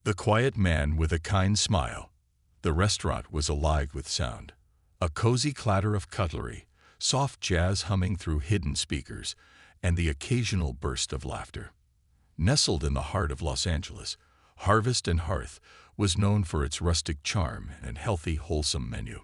The quiet man with a kind smile. The restaurant was alive with sound. A cozy clatter of cutlery, soft jazz humming through hidden speakers, and the occasional burst of laughter. Nestled in the heart of Los Angeles, Harvest and Hearth was known for its rustic charm and healthy, wholesome menu.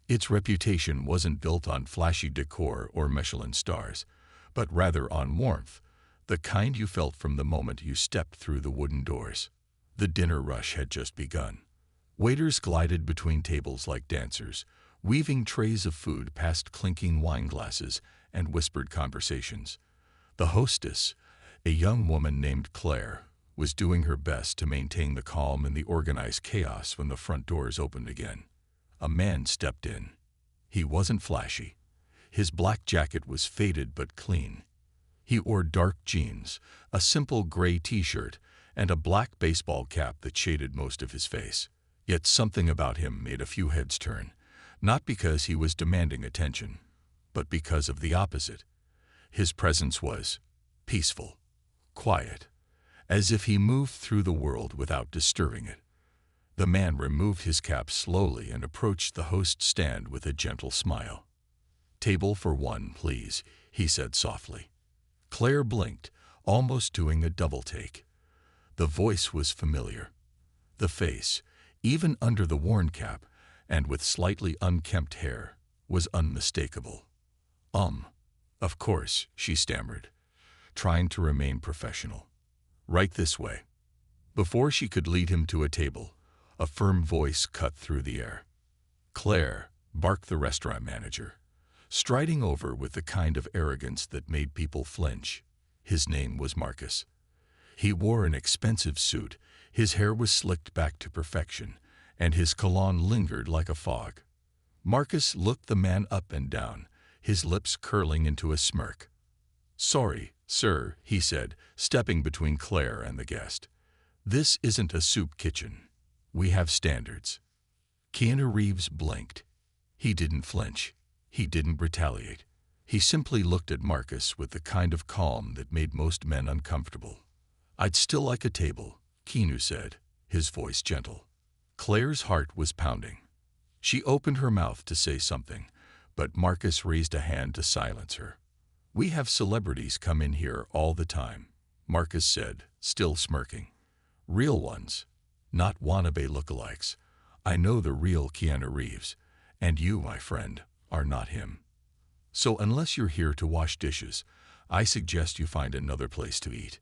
Its reputation wasn't built on flashy decor or Michelin stars, but rather on warmth, the kind you felt from the moment you stepped through the wooden doors. The dinner rush had just begun. Waiters glided between tables like dancers, weaving trays of food past clinking wine glasses and whispered conversations. The hostess, a young woman named Claire, was doing her best to maintain the calm in the organized chaos when the front doors opened again. A man stepped in. He wasn't flashy. His black jacket was faded but clean. He wore dark jeans, a simple gray t-shirt, and a black baseball cap that shaded most of his face. Yet something about him made a few heads turn, not because he was demanding attention, but because of the opposite. His presence was peaceful, quiet, as if he moved through the world without disturbing it. The man removed his cap slowly and approached the host's stand with a gentle smile. "Table for one, please," he said softly. Claire blinked, almost doing a double take. The voice was familiar. The face, even under the worn cap and with slightly unkempt hair, was unmistakable. Of course," she stammered, trying to remain professional. "Right this way." Before she could lead him to a table, a firm voice cut through the air. "Claire," barked the restaurant manager, striding over with the kind of arrogance that made people flinch. His name was Marcus. He wore an expensive suit, his hair was slicked back to perfection, and his cologne lingered like a fog. Marcus looked the man up and down, his lips curling into a smirk. "Sorry, sir," he said, stepping between Claire and the guest. "This isn't a soup kitchen. We have standards." Keanu Reeves blinked. He didn't flinch. He didn't retaliate. He simply looked at Marcus with the kind of calm that made most men uncomfortable. "I'd still like a table," Keanu said, his voice gentle. Claire's heart was pounding. She opened her mouth to say something, but Marcus raised a hand to silence her. "We have celebrities come in here all the time," Marcus said, still smirking. "Real ones, not wannabe lookalikes. I know the real Keanu Reeves, and you, my friend, are not him. So unless you're here to wash dishes, I suggest you find another place to eat."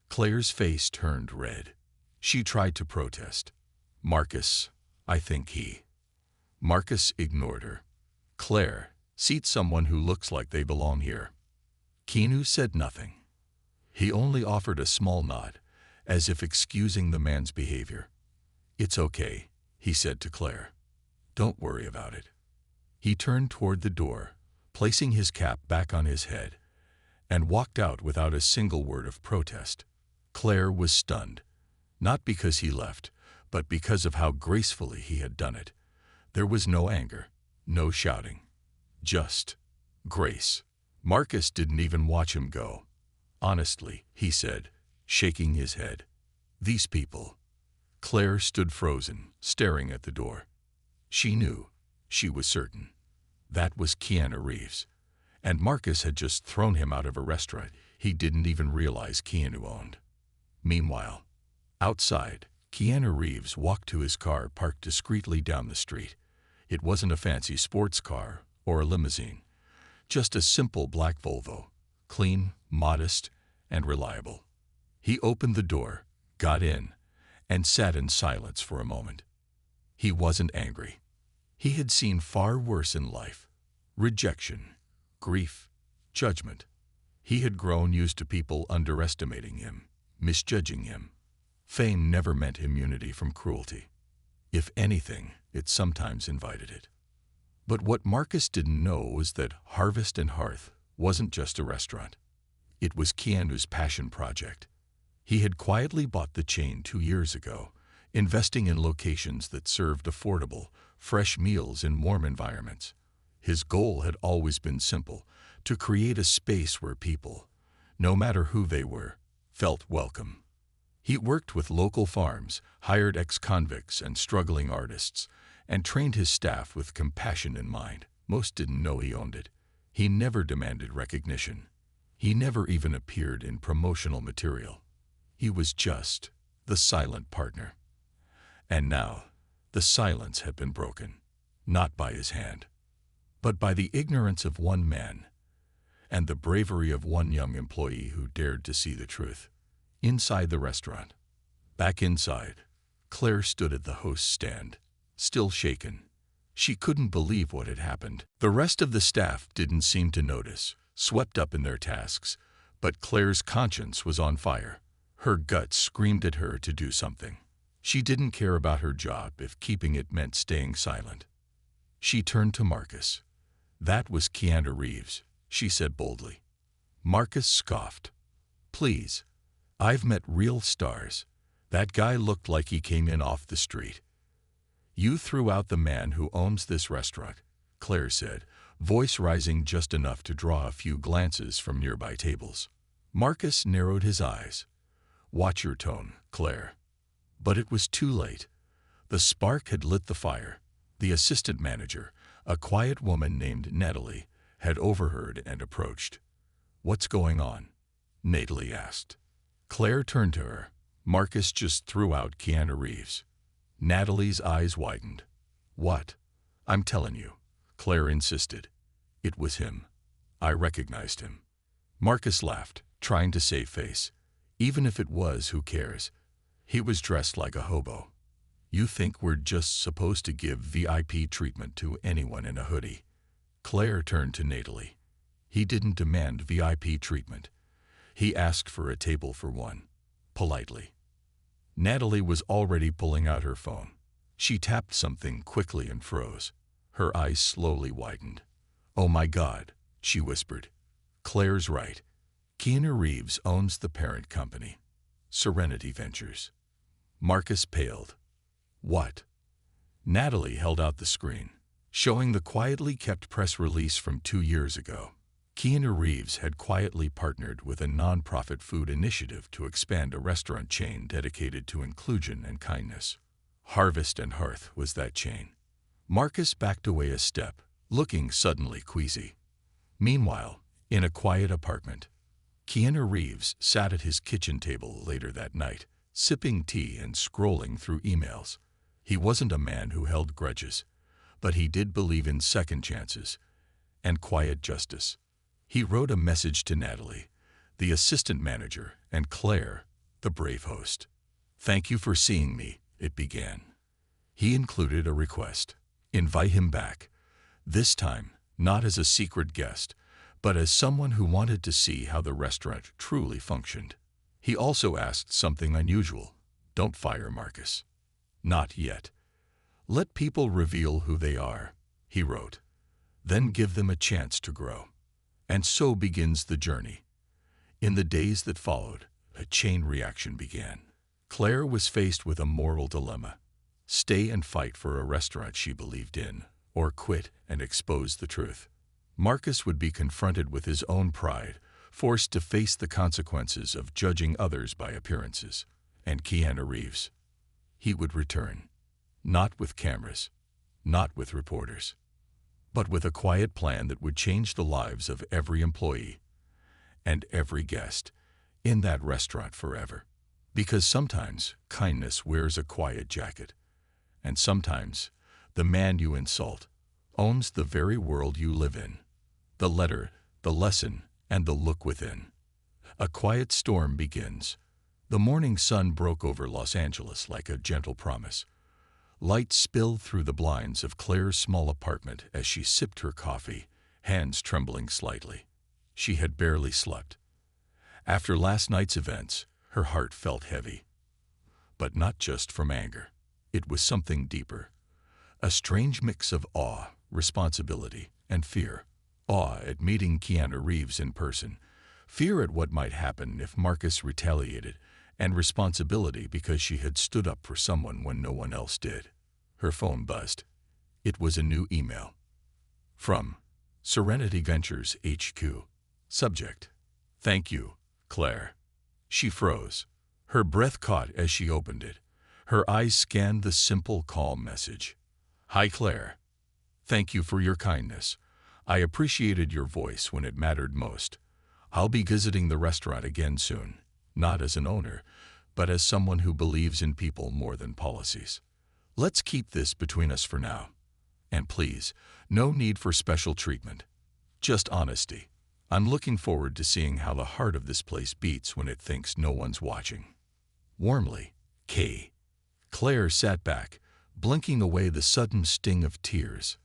Claire's face turned red. She tried to protest. "Marcus, I think he..." Marcus ignored her. "Claire, seat someone who looks like they belong here." Keanu said nothing. He only offered a small nod, as if excusing the man's behavior. "It's okay," he said to Claire. "Don't worry about it." He turned toward the door, placing his cap back on his head, and walked out without a single word of protest. Claire was stunned, not because he left, but because of how gracefully he had done it. There was no anger, no shouting, just grace. Marcus didn't even watch him go. "Honestly," he said, shaking his head. "These people..." Claire stood frozen, staring at the door. She knew, she was certain. That was Keanu Reeves. And Marcus had just thrown him out of a restaurant he didn't even realize Keanu owned. Meanwhile, outside, Keanu Reeves walked to his car parked discreetly down the street. It wasn't a fancy sports car or a limousine, just a simple black Volvo, clean, modest, and reliable. He opened the door, got in, and sat in silence for a moment. He wasn't angry. He had seen far worse in life: rejection, grief, judgment. He had grown used to people underestimating him, misjudging him. Fame never meant immunity from cruelty. If anything, it sometimes invited it. But what Marcus didn't know was that Harvest and Hearth wasn't just a restaurant. It was Keanu's passion project. He had quietly bought the chain 2 years ago, investing in locations that served affordable, fresh meals in warm environments. His goal had always been simple: to create a space where people, no matter who they were, felt welcome. He worked with local farms, hired ex-convicts and struggling artists, and trained his staff with compassion in mind. Most didn't know he owned it. He never demanded recognition. He never even appeared in promotional material. He was just the silent partner. And now, the silence had been broken, not by his hand, but by the ignorance of one man and the bravery of one young employee who dared to see the truth. Inside the restaurant, back inside, Claire stood at the host's stand, still shaken. She couldn't believe what had happened. The rest of the staff didn't seem to notice, swept up in their tasks, but Claire's conscience was on fire. Her gut screamed at her to do something. She didn't care about her job if keeping it meant staying silent. She turned to Marcus. "That was Keanu Reeves," she said boldly. Marcus scoffed. "Please, I've met real stars. That guy looked like he came in off the street." "You threw out the man who owns this restaurant," Claire said, voice rising just enough to draw a few glances from nearby tables. Marcus narrowed his eyes. "Watch your tone, Claire." But it was too late. The spark had lit the fire. The assistant manager, a quiet woman named Natalie, had overheard and approached. "What's going on?" Natalie asked. Claire turned to her. "Marcus just threw out Keanu Reeves." Natalie's eyes widened. "What?" "I'm telling you," Claire insisted. "It was him. I recognized him." Marcus laughed, trying to save face. "Even if it was, who cares? He was dressed like a hobo. You think we're just supposed to give VIP treatment to anyone in a hoodie?" Claire turned to Natalie. "He didn't demand VIP treatment. He asked for a table for one, politely." Natalie was already pulling out her phone. She tapped something quickly and froze. Her eyes slowly widened. "Oh my God," she whispered. "Claire's right. Keanu Reeves owns the parent company, Serenity Ventures." Marcus paled. "What?" Natalie held out the screen, showing the quietly kept press release from 2 years ago. Keanu Reeves had quietly partnered with a nonprofit food initiative to expand a restaurant chain dedicated to inclusion and kindness. Harvest and Hearth was that chain. Marcus backed away a step, looking suddenly queasy. Meanwhile, in a quiet apartment, Keanu Reeves sat at his kitchen table later that night, sipping tea and scrolling through emails. He wasn't a man who held grudges, but he did believe in second chances and quiet justice. He wrote a message to Natalie, the assistant manager, and Claire, the brave host. "Thank you for seeing me," it began. He included a request. Invite him back. This time, not as a secret guest, but as someone who wanted to see how the restaurant truly functioned. He also asked something unusual. Don't fire Marcus. Not yet. Let people reveal who they are, he wrote. Then give them a chance to grow. And so begins the journey. In the days that followed, a chain reaction began. Claire was faced with a moral dilemma. Stay and fight for a restaurant she believed in, or quit and expose the truth. Marcus would be confronted with his own pride, forced to face the consequences of judging others by appearances. And Keanu Reeves. He would return. Not with cameras, not with reporters, but with a quiet plan that would change the lives of every employee and every guest in that restaurant forever. Because sometimes kindness wears a quiet jacket, and sometimes the man you insult owns the very world you live in. The letter, the lesson, and the look within. A quiet storm begins. The morning sun broke over Los Angeles like a gentle promise. Light spilled through the blinds of Claire's small apartment as she sipped her coffee, hands trembling slightly. She had barely slept. After last night's events, her heart felt heavy. But not just from anger. It was something deeper. A strange mix of awe, responsibility, and fear. Awe at meeting Keanu Reeves in person. Fear at what might happen if Marcus retaliated, and responsibility because she had stood up for someone when no one else did. Her phone buzzed. It was a new email. From Serenity Ventures HQ. Subject: Thank you, Claire. She froze. Her breath caught as she opened it. Her eyes scanned the simple, calm message. "Hi, Claire. Thank you for your kindness. I appreciated your voice when it mattered most. I'll be visiting the restaurant again soon, not as an owner, but as someone who believes in people more than policies. Let's keep this between us for now. And please, no need for special treatment. Just honesty. I'm looking forward to seeing how the heart of this place beats when it thinks no one's watching. Warmly, K." Claire sat back, blinking away the sudden sting of tears.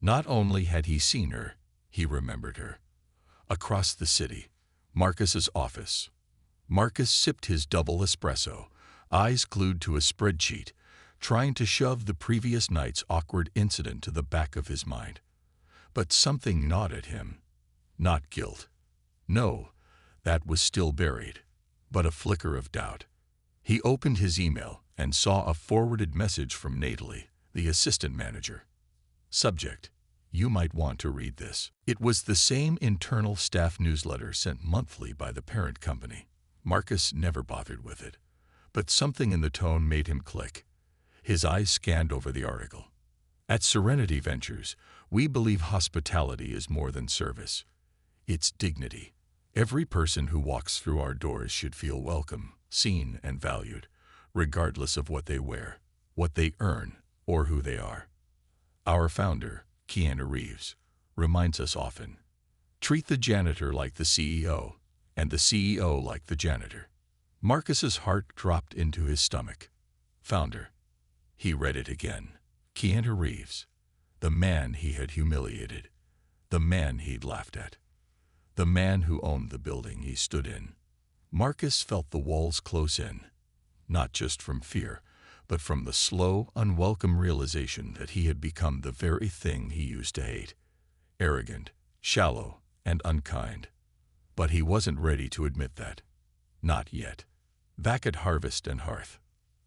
Not only had he seen her, he remembered her. Across the city, Marcus's office. Marcus sipped his double espresso, eyes glued to a spreadsheet, trying to shove the previous night's awkward incident to the back of his mind. But something gnawed at him. Not guilt. No, that was still buried, but a flicker of doubt. He opened his email and saw a forwarded message from Natalie, the assistant manager. Subject: "You might want to read this." It was the same internal staff newsletter sent monthly by the parent company. Marcus never bothered with it, but something in the tone made him click. His eyes scanned over the article. "At Serenity Ventures, we believe hospitality is more than service. It's dignity. Every person who walks through our doors should feel welcome, seen, and valued, regardless of what they wear, what they earn, or who they are. Our founder, Keanu Reeves, reminds us often, treat the janitor like the CEO, and the CEO like the janitor." Marcus's heart dropped into his stomach. Founder. He read it again. Keanu Reeves. The man he had humiliated. The man he'd laughed at. The man who owned the building he stood in. Marcus felt the walls close in, not just from fear, but from the slow, unwelcome realization that he had become the very thing he used to hate. Arrogant, shallow, and unkind. But he wasn't ready to admit that. Not yet. Back at Harvest and Hearth.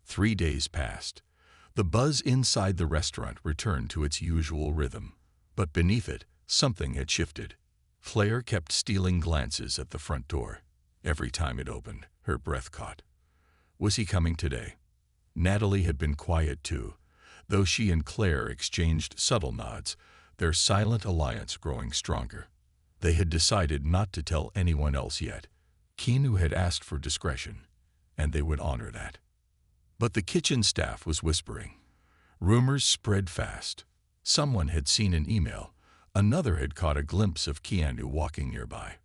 3 days passed. The buzz inside the restaurant returned to its usual rhythm. But beneath it, something had shifted. Claire kept stealing glances at the front door. Every time it opened, her breath caught. Was he coming today? Natalie had been quiet too, though she and Claire exchanged subtle nods, their silent alliance growing stronger. They had decided not to tell anyone else yet. Keanu had asked for discretion, and they would honor that. But the kitchen staff was whispering. Rumors spread fast. Someone had seen an email. Another had caught a glimpse of Keanu walking nearby.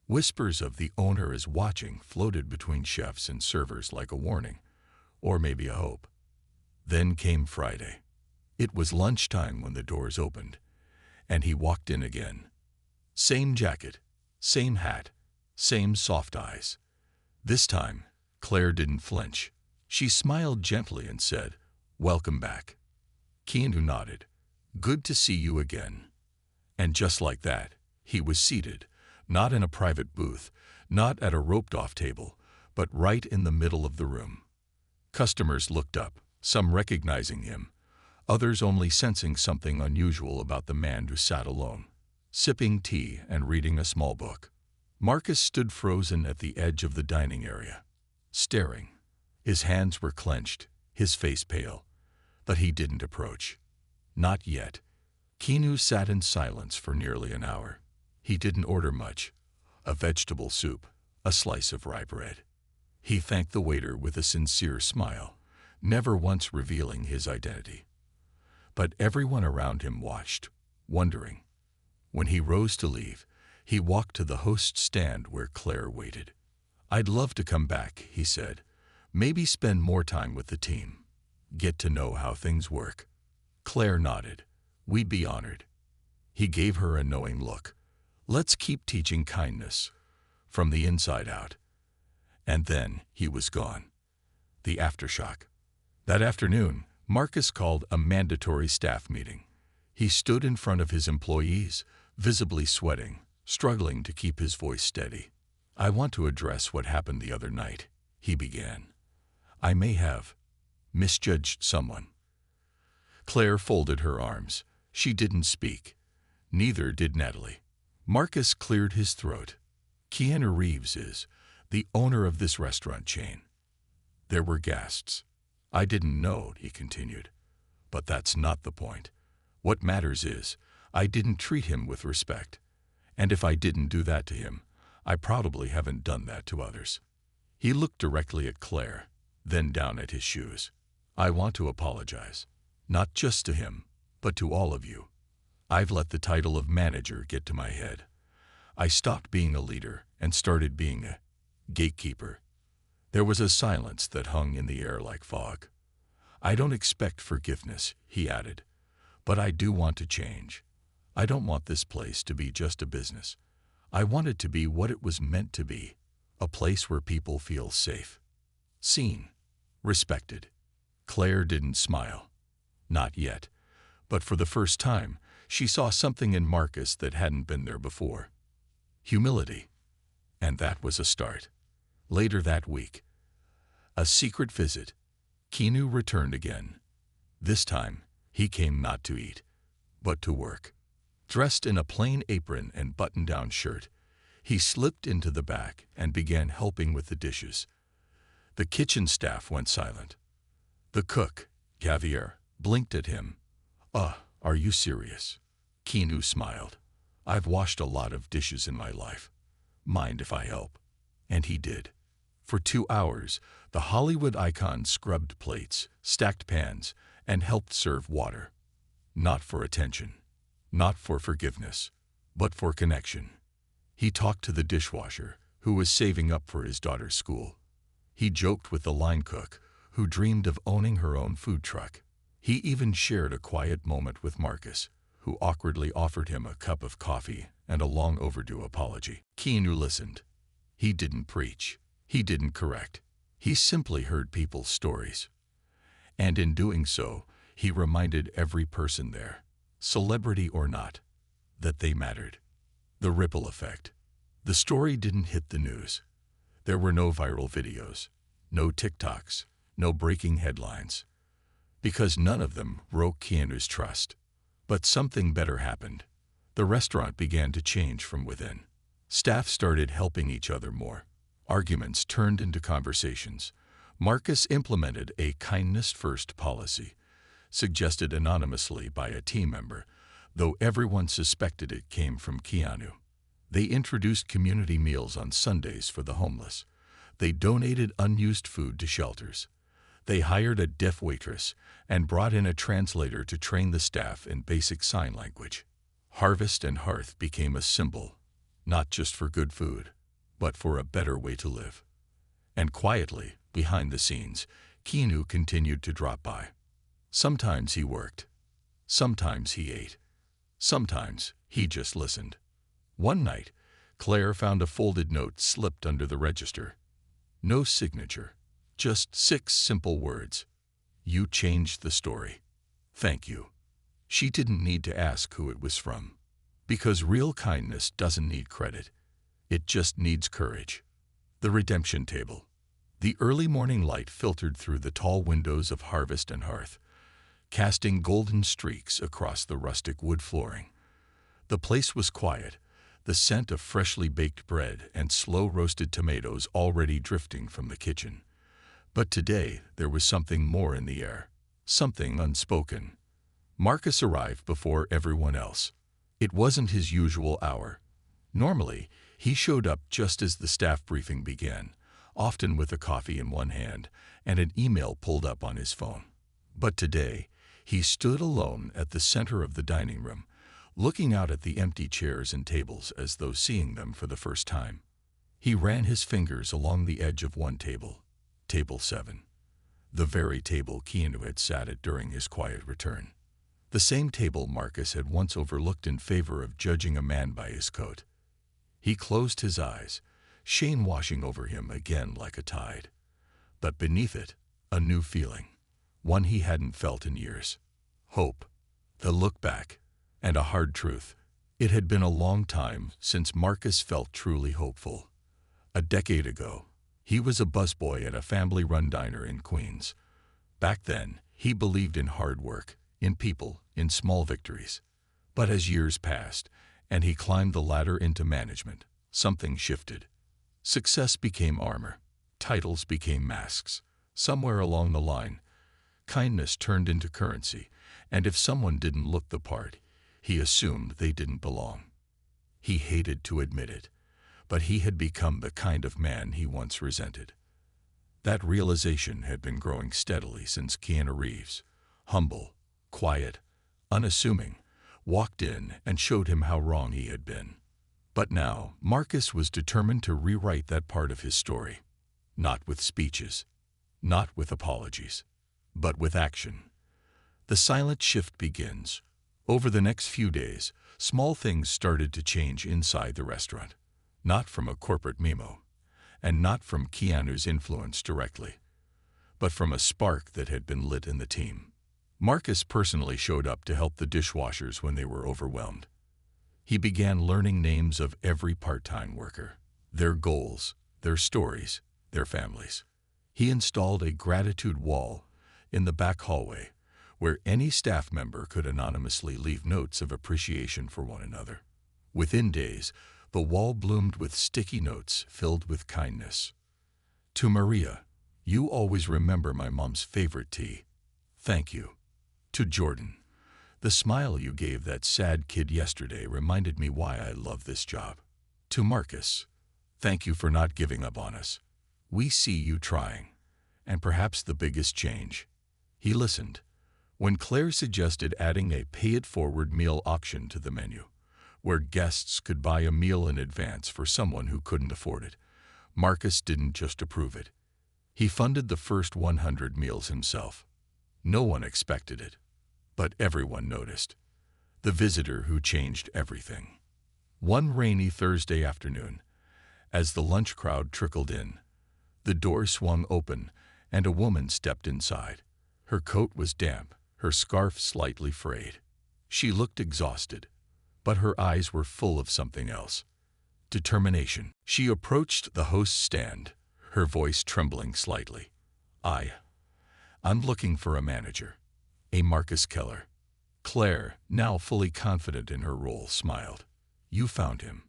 Whispers of the owner is watching floated between chefs and servers like a warning, or maybe a hope. Then came Friday. It was lunchtime when the doors opened, and he walked in again. Same jacket, same hat, same soft eyes. This time, Claire didn't flinch. She smiled gently and said, "Welcome back." Keanu nodded. "Good to see you again." And just like that, he was seated, not in a private booth, not at a roped-off table, but right in the middle of the room. Customers looked up, some recognizing him, others only sensing something unusual about the man who sat alone, sipping tea and reading a small book. Marcus stood frozen at the edge of the dining area, staring. His hands were clenched, his face pale, but he didn't approach. Not yet. Keanu sat in silence for nearly an hour. He didn't order much. A vegetable soup, a slice of rye bread. He thanked the waiter with a sincere smile, never once revealing his identity. But everyone around him watched, wondering. When he rose to leave, he walked to the host's stand where Claire waited. "I'd love to come back," he said. "Maybe spend more time with the team. Get to know how things work." Claire nodded. "We'd be honored." He gave her a knowing look. "Let's keep teaching kindness, from the inside out." And then he was gone. The aftershock. That afternoon, Marcus called a mandatory staff meeting. He stood in front of his employees, visibly sweating, struggling to keep his voice steady. "I want to address what happened the other night," he began. "I may have misjudged someone." Claire folded her arms. She didn't speak. Neither did Natalie. Marcus cleared his throat. "Keanu Reeves is the owner of this restaurant chain. There were gasps. "I didn't know," he continued. "But that's not the point. What matters is, I didn't treat him with respect. And if I didn't do that to him, I probably haven't done that to others." He looked directly at Claire, then down at his shoes. "I want to apologize. Not just to him, but to all of you. I've let the title of manager get to my head. I stopped being a leader and started being a gatekeeper." There was a silence that hung in the air like fog. "I don't expect forgiveness," he added, "but I do want to change. I don't want this place to be just a business. I want it to be what it was meant to be, a place where people feel safe, seen, respected." Claire didn't smile. Not yet. But for the first time, she saw something in Marcus that hadn't been there before. Humility. And that was a start. Later that week, a secret visit. Keanu returned again. This time, he came not to eat, but to work. Dressed in a plain apron and button-down shirt, he slipped into the back and began helping with the dishes. The kitchen staff went silent. The cook, Javier, blinked at him. Are you serious?" Keanu smiled. "I've washed a lot of dishes in my life. Mind if I help?" And he did. For 2 hours, the Hollywood icon scrubbed plates, stacked pans, and helped serve water. Not for attention, not for forgiveness, but for connection. He talked to the dishwasher, who was saving up for his daughter's school. He joked with the line cook, who dreamed of owning her own food truck. He even shared a quiet moment with Marcus, who awkwardly offered him a cup of coffee and a long overdue apology. Keanu listened. He didn't preach. He didn't correct. He simply heard people's stories. And in doing so, he reminded every person there, celebrity or not, that they mattered. The ripple effect. The story didn't hit the news. There were no viral videos, no TikToks, no breaking headlines, because none of them broke Keanu's trust. But something better happened. The restaurant began to change from within. Staff started helping each other more. Arguments turned into conversations. Marcus implemented a kindness-first policy, suggested anonymously by a team member, though everyone suspected it came from Keanu. They introduced community meals on Sundays for the homeless. They donated unused food to shelters. They hired a deaf waitress and brought in a translator to train the staff in basic sign language. Harvest and Hearth became a symbol, not just for good food, but for a better way to live. And quietly, behind the scenes, Keanu continued to drop by. Sometimes he worked. Sometimes he ate. Sometimes he just listened. One night, Claire found a folded note slipped under the register. No signature, just 6 simple words. "You changed the story. Thank you." She didn't need to ask who it was from, because real kindness doesn't need credit. It just needs courage. The redemption table. The early morning light filtered through the tall windows of Harvest and Hearth, casting golden streaks across the rustic wood flooring. The place was quiet, the scent of freshly baked bread and slow-roasted tomatoes already drifting from the kitchen. But today there was something more in the air, something unspoken. Marcus arrived before everyone else. It wasn't his usual hour. Normally, he showed up just as the staff briefing began, often with a coffee in one hand and an email pulled up on his phone. But today, he stood alone at the center of the dining room, looking out at the empty chairs and tables as though seeing them for the first time. He ran his fingers along the edge of one table, Table 7, the very table Keanu had sat at during his quiet return. The same table Marcus had once overlooked in favor of judging a man by his coat. He closed his eyes, shame washing over him again like a tide. But beneath it, a new feeling, one he hadn't felt in years. Hope. The look back, and a hard truth. It had been a long time since Marcus felt truly hopeful. A decade ago, he was a busboy at a family-run diner in Queens. Back then, he believed in hard work, in people, in small victories. But as years passed, and he climbed the ladder into management, something shifted. Success became armor. Titles became masks. Somewhere along the line, kindness turned into currency, and if someone didn't look the part, he assumed they didn't belong. He hated to admit it, but he had become the kind of man he once resented. That realization had been growing steadily since Keanu Reeves, humble, quiet, unassuming, walked in and showed him how wrong he had been. But now, Marcus was determined to rewrite that part of his story. Not with speeches, not with apologies, but with action. The silent shift begins. Over the next few days, small things started to change inside the restaurant. Not from a corporate memo, and not from Keanu's influence directly, but from a spark that had been lit in the team. Marcus personally showed up to help the dishwashers when they were overwhelmed. He began learning names of every part-time worker, their goals, their stories, their families. He installed a gratitude wall in the back hallway where any staff member could anonymously leave notes of appreciation for one another. Within days, the wall bloomed with sticky notes filled with kindness. To Maria, you always remember my mom's favorite tea. Thank you. To Jordan, the smile you gave that sad kid yesterday reminded me why I love this job. To Marcus, thank you for not giving up on us. We see you trying. And perhaps the biggest change. He listened. When Claire suggested adding a pay-it-forward meal auction to the menu, where guests could buy a meal in advance for someone who couldn't afford it, Marcus didn't just approve it. He funded the first 100 meals himself. No one expected it, but everyone noticed. The visitor who changed everything. One rainy Thursday afternoon, as the lunch crowd trickled in, the door swung open and a woman stepped inside. Her coat was damp, her scarf slightly frayed. She looked exhausted, but her eyes were full of something else. Determination. She approached the host's stand, her voice trembling slightly. I'm looking for a manager. A Marcus Keller. Claire, now fully confident in her role, smiled. You found him.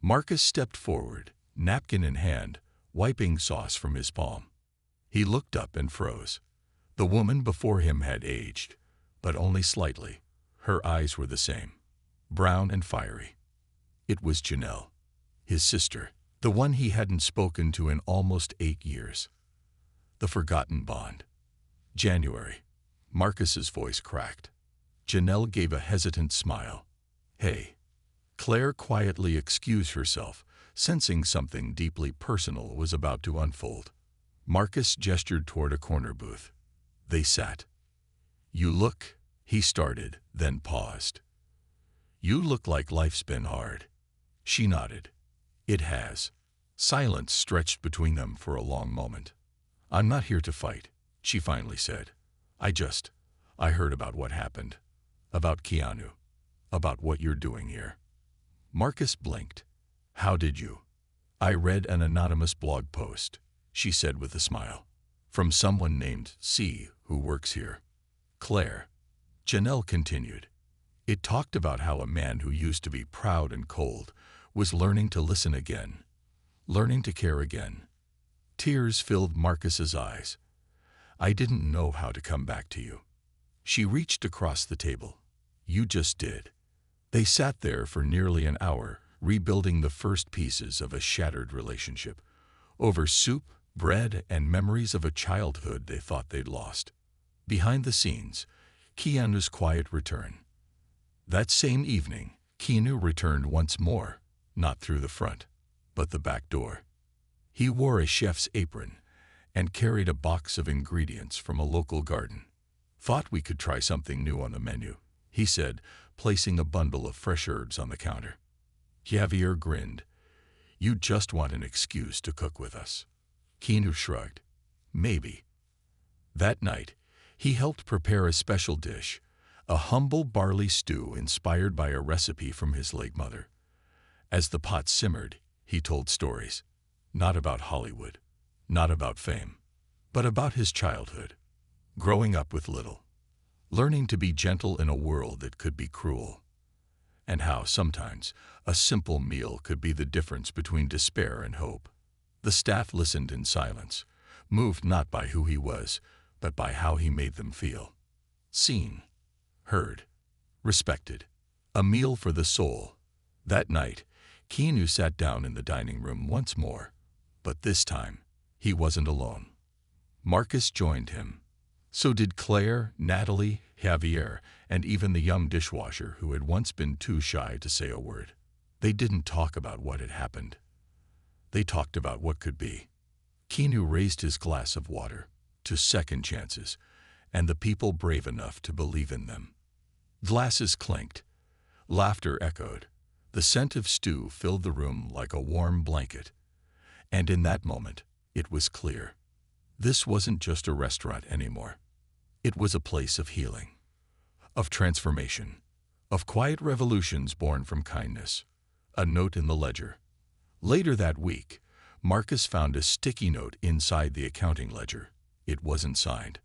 Marcus stepped forward, napkin in hand, wiping sauce from his palm. He looked up and froze. The woman before him had aged, but only slightly. Her eyes were the same, brown and fiery. It was Janelle, his sister, the one he hadn't spoken to in almost 8 years. The forgotten bond. January. Marcus's voice cracked. Janelle gave a hesitant smile. Hey. Claire quietly excused herself, sensing something deeply personal was about to unfold. Marcus gestured toward a corner booth. They sat. You look, he started, then paused. You look like life's been hard. She nodded. It has. Silence stretched between them for a long moment. I'm not here to fight, she finally said. I heard about what happened. About Keanu. About what you're doing here. Marcus blinked. How did you? I read an anonymous blog post, she said with a smile. From someone named C, who works here. Claire. Janelle continued. It talked about how a man who used to be proud and cold was learning to listen again, learning to care again. Tears filled Marcus's eyes. I didn't know how to come back to you. She reached across the table. You just did. They sat there for nearly an hour, rebuilding the first pieces of a shattered relationship, over soup, bread, and memories of a childhood they thought they'd lost. Behind the scenes, Keanu's quiet return. That same evening, Keanu returned once more, not through the front, but the back door. He wore a chef's apron and carried a box of ingredients from a local garden. Thought we could try something new on the menu, he said, placing a bundle of fresh herbs on the counter. Javier grinned. You just want an excuse to cook with us. Keanu shrugged. Maybe. That night, he helped prepare a special dish, a humble barley stew inspired by a recipe from his late mother. As the pot simmered, he told stories, not about Hollywood, not about fame, but about his childhood, growing up with little, learning to be gentle in a world that could be cruel, and how sometimes a simple meal could be the difference between despair and hope. The staff listened in silence, moved not by who he was, but by how he made them feel. Seen, heard, respected. A meal for the soul. That night, Keanu sat down in the dining room once more, but this time, he wasn't alone. Marcus joined him. So did Claire, Natalie, Javier, and even the young dishwasher who had once been too shy to say a word. They didn't talk about what had happened. They talked about what could be. Keanu raised his glass of water to second chances and the people brave enough to believe in them. Glasses clinked. Laughter echoed. The scent of stew filled the room like a warm blanket. And in that moment, it was clear. This wasn't just a restaurant anymore. It was a place of healing, of transformation, of quiet revolutions born from kindness. A note in the ledger. Later that week, Marcus found a sticky note inside the accounting ledger. It wasn't signed.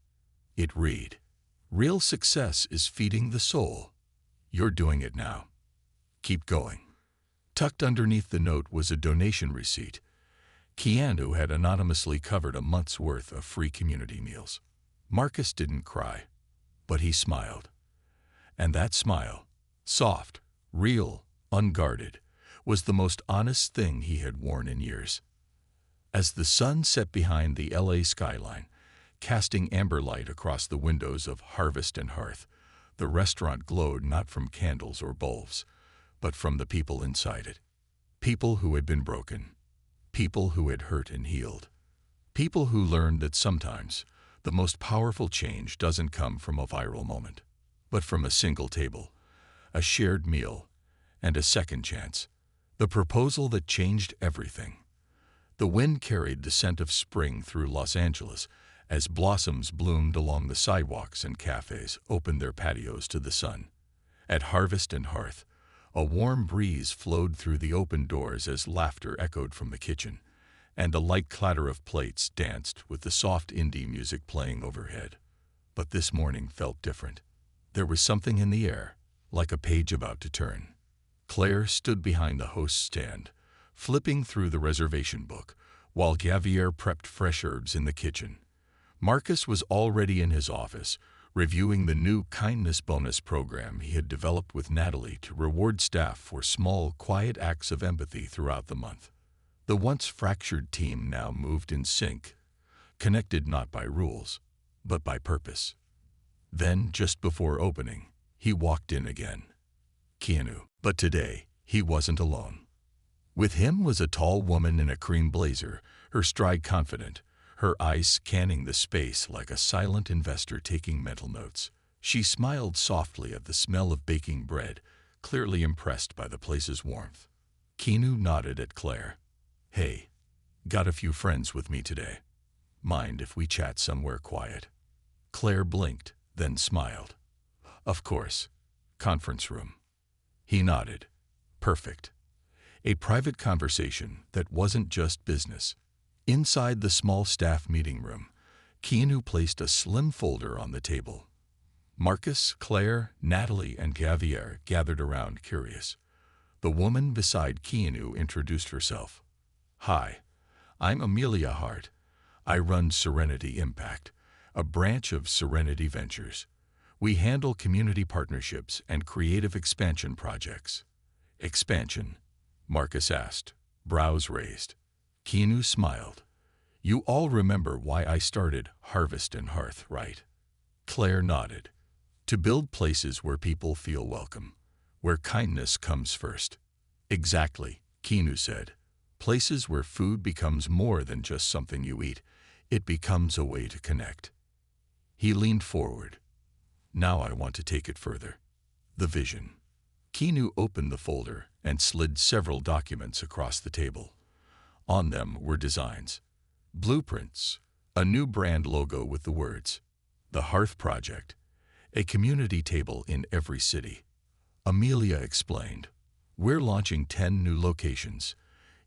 It read, "Real success is feeding the soul. You're doing it now. Keep going." Tucked underneath the note was a donation receipt. Keanu had anonymously covered a month's worth of free community meals. Marcus didn't cry, but he smiled. And that smile, soft, real, unguarded, was the most honest thing he had worn in years. As the sun set behind the LA skyline, casting amber light across the windows of Harvest and Hearth, the restaurant glowed not from candles or bulbs, but from the people inside it. People who had been broken. People who had hurt and healed. People who learned that sometimes the most powerful change doesn't come from a viral moment, but from a single table, a shared meal, and a second chance. The proposal that changed everything. The wind carried the scent of spring through Los Angeles as blossoms bloomed along the sidewalks and cafes opened their patios to the sun. At Harvest and Hearth, a warm breeze flowed through the open doors as laughter echoed from the kitchen, and a light clatter of plates danced with the soft indie music playing overhead. But this morning felt different. There was something in the air, like a page about to turn. Claire stood behind the host's stand, flipping through the reservation book, while Javier prepped fresh herbs in the kitchen. Marcus was already in his office, reviewing the new kindness bonus program he had developed with Natalie to reward staff for small, quiet acts of empathy throughout the month. The once fractured team now moved in sync, connected not by rules, but by purpose. Then, just before opening, he walked in again. Keanu. But today, he wasn't alone. With him was a tall woman in a cream blazer, her stride confident, her eyes scanning the space like a silent investor taking mental notes. She smiled softly at the smell of baking bread, clearly impressed by the place's warmth. Keanu nodded at Claire. "Hey, got a few friends with me today. Mind if we chat somewhere quiet?" Claire blinked, then smiled. "Of course. Conference room." He nodded. Perfect. A private conversation that wasn't just business. Inside the small staff meeting room, Keanu placed a slim folder on the table. Marcus, Claire, Natalie, and Javier gathered around, curious. The woman beside Keanu introduced herself. "Hi, I'm Amelia Hart. I run Serenity Impact, a branch of Serenity Ventures. We handle community partnerships and creative expansion projects." "Expansion?" Marcus asked, brows raised. Keanu smiled. "You all remember why I started Harvest and Hearth, right?" Claire nodded. "To build places where people feel welcome, where kindness comes first." "Exactly," Keanu said. "Places where food becomes more than just something you eat. It becomes a way to connect." He leaned forward. "Now I want to take it further. The vision." Keanu opened the folder and slid several documents across the table. On them were designs, blueprints, a new brand logo with the words, "The Hearth Project," a community table in every city. Amelia explained, "We're launching 10 new locations.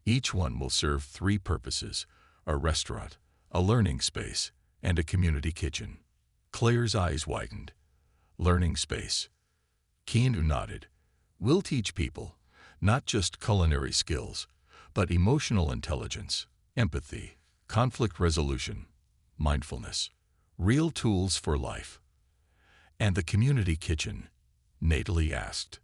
Each one will serve 3 purposes: a restaurant, a learning space, and a community kitchen." Claire's eyes widened. "Learning space." Keanu nodded. "We'll teach people, not just culinary skills, but emotional intelligence, empathy, conflict resolution, mindfulness, real tools for life. And the community kitchen, Natalie asked,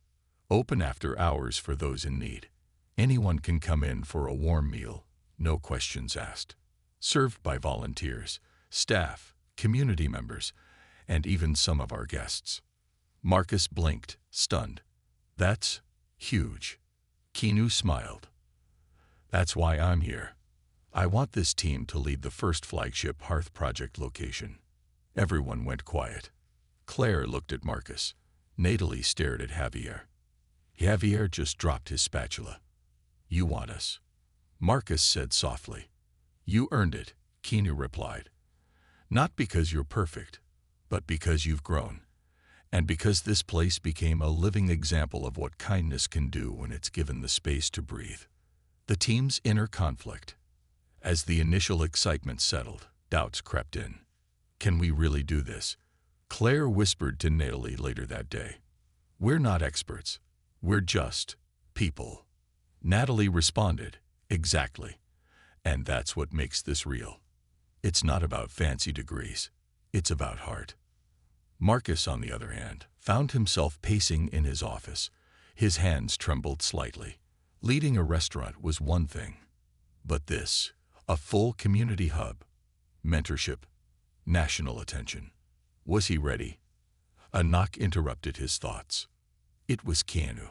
open after hours for those in need. Anyone can come in for a warm meal, no questions asked. Served by volunteers, staff, community members, and even some of our guests. Marcus blinked, stunned. That's huge. Keanu smiled. That's why I'm here. I want this team to lead the first flagship Hearth Project location. Everyone went quiet. Claire looked at Marcus. Natalie stared at Javier. Javier just dropped his spatula. You want us? Marcus said softly. You earned it, Keanu replied. Not because you're perfect, but because you've grown. And because this place became a living example of what kindness can do when it's given the space to breathe. The team's inner conflict. As the initial excitement settled, doubts crept in. Can we really do this? Claire whispered to Natalie later that day. We're not experts. We're just people. Natalie responded, exactly. And that's what makes this real. It's not about fancy degrees. It's about heart. Marcus, on the other hand, found himself pacing in his office. His hands trembled slightly. Leading a restaurant was one thing. But this, a full community hub, mentorship, national attention. Was he ready? A knock interrupted his thoughts. It was Keanu.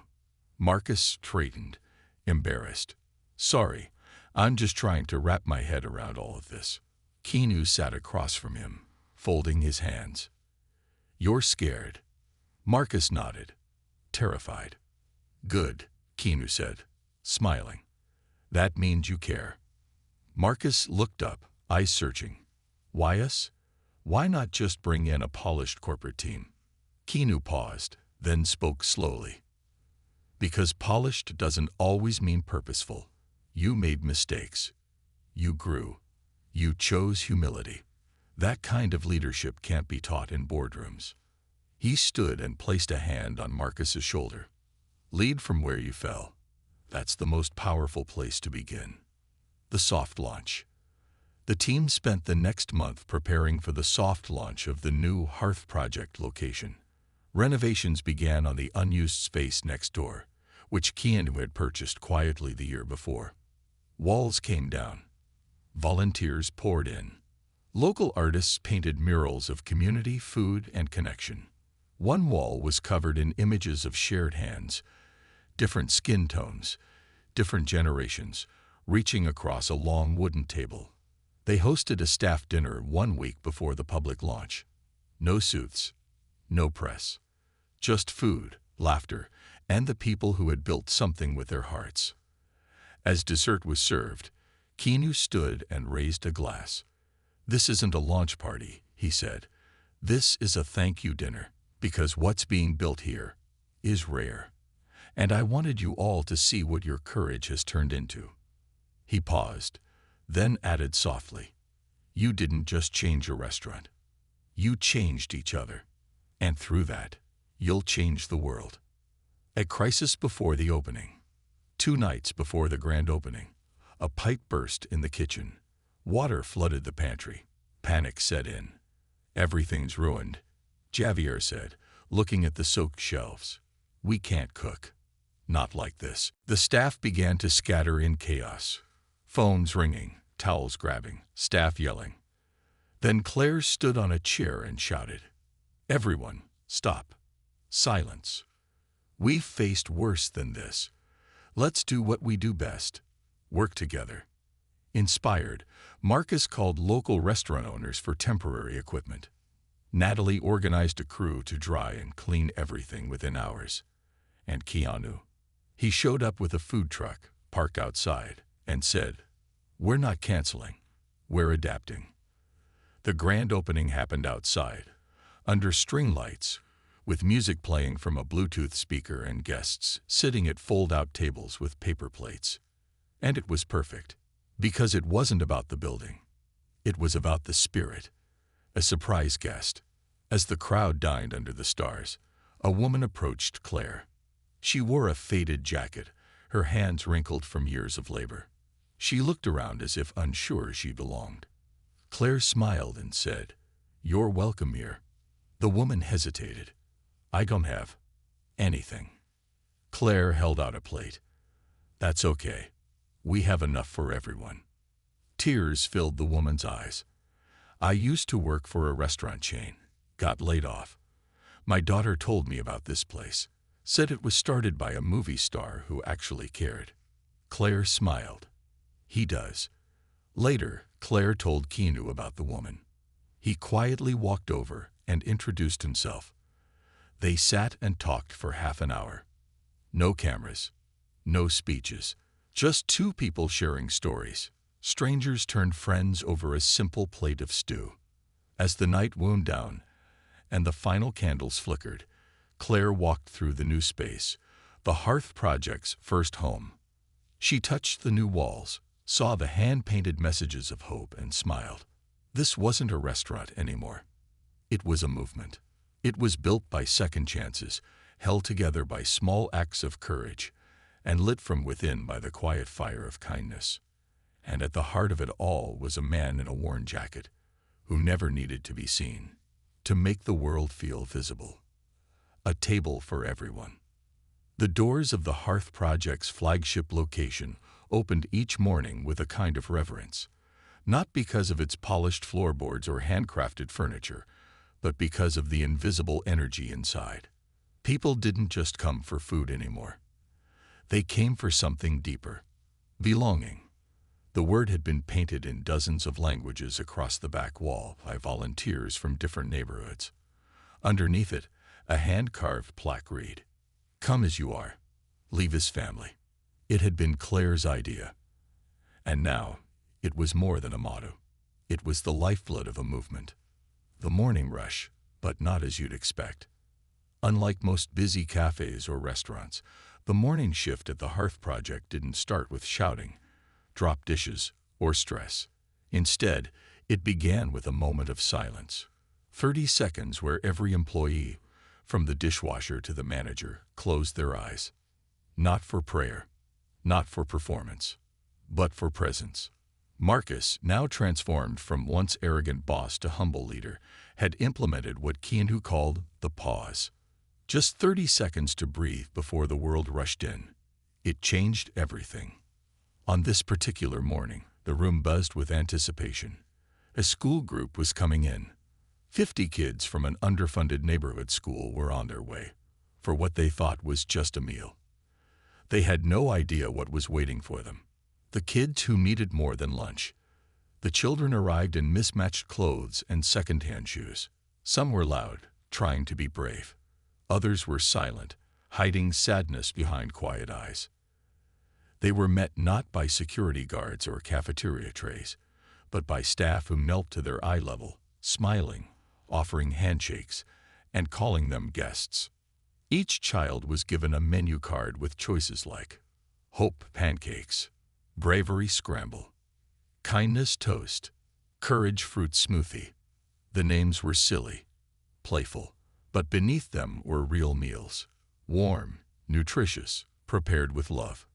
Marcus straightened, embarrassed. Sorry, I'm just trying to wrap my head around all of this. Keanu sat across from him, folding his hands. You're scared. Marcus nodded, terrified. Good, Keanu said, smiling. That means you care. Marcus looked up, eyes searching. Why us? Why not just bring in a polished corporate team? Keanu paused, then spoke slowly. Because polished doesn't always mean purposeful. You made mistakes. You grew. You chose humility. That kind of leadership can't be taught in boardrooms. He stood and placed a hand on Marcus's shoulder. Lead from where you fell. That's the most powerful place to begin. The soft launch. The team spent the next month preparing for the soft launch of the new Hearth Project location. Renovations began on the unused space next door, which Keanu had purchased quietly the year before. Walls came down. Volunteers poured in. Local artists painted murals of community, food, and connection. One wall was covered in images of shared hands, different skin tones, different generations, reaching across a long wooden table. They hosted a staff dinner 1 week before the public launch. No suits, no press. Just food, laughter, and the people who had built something with their hearts. As dessert was served, Keanu stood and raised a glass. This isn't a launch party, he said. This is a thank you dinner, because what's being built here is rare. And I wanted you all to see what your courage has turned into. He paused, then added softly, you didn't just change your restaurant. You changed each other. And through that, you'll change the world. A crisis before the opening. 2 nights before the grand opening, a pipe burst in the kitchen. Water flooded the pantry. Panic set in. Everything's ruined, Javier said, looking at the soaked shelves. We can't cook. Not like this. The staff began to scatter in chaos. Phones ringing, towels grabbing, staff yelling. Then Claire stood on a chair and shouted, everyone, stop. Silence. We've faced worse than this. Let's do what we do best. Work together. Inspired, Marcus called local restaurant owners for temporary equipment. Natalie organized a crew to dry and clean everything within hours. And Keanu. He showed up with a food truck, parked outside, and said, we're not canceling. We're adapting. The grand opening happened outside, under string lights, with music playing from a Bluetooth speaker and guests sitting at fold-out tables with paper plates. And it was perfect, because it wasn't about the building. It was about the spirit. A surprise guest. As the crowd dined under the stars, a woman approached Claire. She wore a faded jacket, her hands wrinkled from years of labor. She looked around as if unsure she belonged. Claire smiled and said, "You're welcome here." The woman hesitated. "I don't have anything." Claire held out a plate. "That's okay. We have enough for everyone." Tears filled the woman's eyes. "I used to work for a restaurant chain, got laid off. My daughter told me about this place, said it was started by a movie star who actually cared." Claire smiled. "He does." Later, Claire told Keanu about the woman. He quietly walked over and introduced himself. They sat and talked for half an hour. No cameras, no speeches, just two people sharing stories. Strangers turned friends over a simple plate of stew. As the night wound down and the final candles flickered, Claire walked through the new space, the Hearth Project's first home. She touched the new walls, saw the hand-painted messages of hope, and smiled. This wasn't a restaurant anymore. It was a movement. It was built by second chances, held together by small acts of courage, and lit from within by the quiet fire of kindness. And at the heart of it all was a man in a worn jacket, who never needed to be seen, to make the world feel visible. A table for everyone. The doors of the Hearth Project's flagship location opened each morning with a kind of reverence, not because of its polished floorboards or handcrafted furniture, but because of the invisible energy inside. People didn't just come for food anymore. They came for something deeper. Belonging. The word had been painted in dozens of languages across the back wall by volunteers from different neighborhoods. Underneath it, a hand-carved plaque read, "Come as you are. Leave as family." It had been Claire's idea. And now, it was more than a motto. It was the lifeblood of a movement. The morning rush, but not as you'd expect. Unlike most busy cafes or restaurants, the morning shift at the Hearth Project didn't start with shouting, drop dishes, or stress. Instead, it began with a moment of silence. 30 seconds where every employee, from the dishwasher to the manager, closed their eyes. Not for prayer, not for performance, but for presence. Marcus, now transformed from once arrogant boss to humble leader, had implemented what Keanu called the pause. Just 30 seconds to breathe before the world rushed in. It changed everything. On this particular morning, the room buzzed with anticipation. A school group was coming in. 50 kids from an underfunded neighborhood school were on their way, for what they thought was just a meal. They had no idea what was waiting for them. The kids who needed more than lunch. The children arrived in mismatched clothes and second-hand shoes. Some were loud, trying to be brave. Others were silent, hiding sadness behind quiet eyes. They were met not by security guards or cafeteria trays, but by staff who knelt to their eye level, smiling, offering handshakes, and calling them guests. Each child was given a menu card with choices like Hope Pancakes, Bravery Scramble, Kindness Toast, Courage Fruit Smoothie. The names were silly, playful, but beneath them were real meals, warm, nutritious, prepared with love.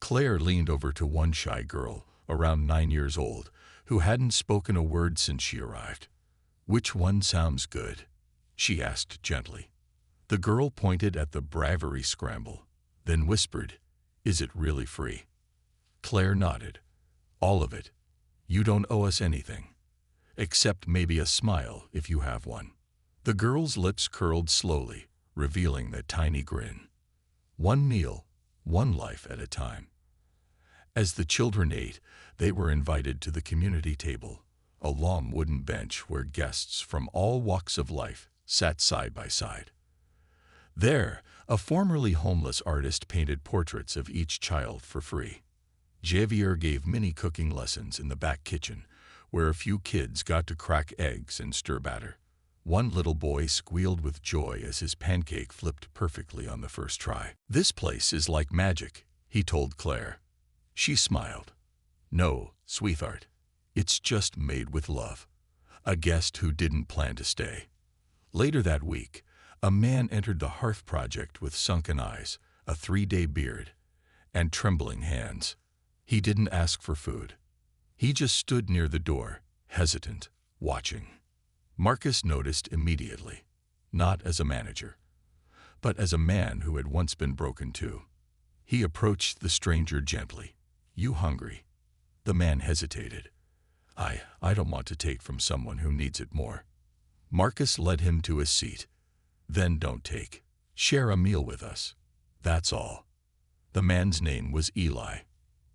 Claire leaned over to one shy girl, around 9 years old, who hadn't spoken a word since she arrived. "Which one sounds good?" she asked gently. The girl pointed at the Bravery Scramble, then whispered, "Is it really free?" Claire nodded. "All of it. You don't owe us anything. Except maybe a smile if you have one." The girl's lips curled slowly, revealing that tiny grin. One meal, one life at a time. As the children ate, they were invited to the community table, a long wooden bench where guests from all walks of life sat side by side. There, a formerly homeless artist painted portraits of each child for free. Javier gave mini cooking lessons in the back kitchen, where a few kids got to crack eggs and stir batter. One little boy squealed with joy as his pancake flipped perfectly on the first try. "This place is like magic," he told Claire. She smiled. "No, sweetheart. It's just made with love." A guest who didn't plan to stay. Later that week, a man entered the Hearth Project with sunken eyes, a 3-day beard, and trembling hands. He didn't ask for food. He just stood near the door, hesitant, watching. Marcus noticed immediately, not as a manager, but as a man who had once been broken too. He approached the stranger gently. "You hungry?" The man hesitated. I don't want to take from someone who needs it more." Marcus led him to a seat. "Then don't take. Share a meal with us. That's all." The man's name was Eli.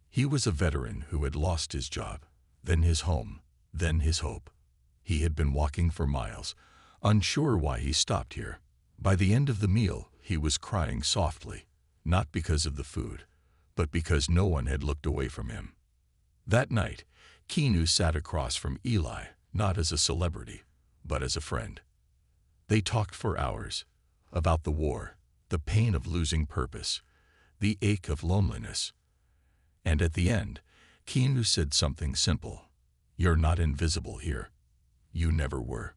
He was a veteran who had lost his job, then his home, then his hope. He had been walking for miles, unsure why he stopped here. By the end of the meal, he was crying softly, not because of the food, but because no one had looked away from him. That night, Keanu sat across from Eli, not as a celebrity, but as a friend. They talked for hours, about the war, the pain of losing purpose, the ache of loneliness. And at the end, Keanu said something simple. "You're not invisible here. You never were."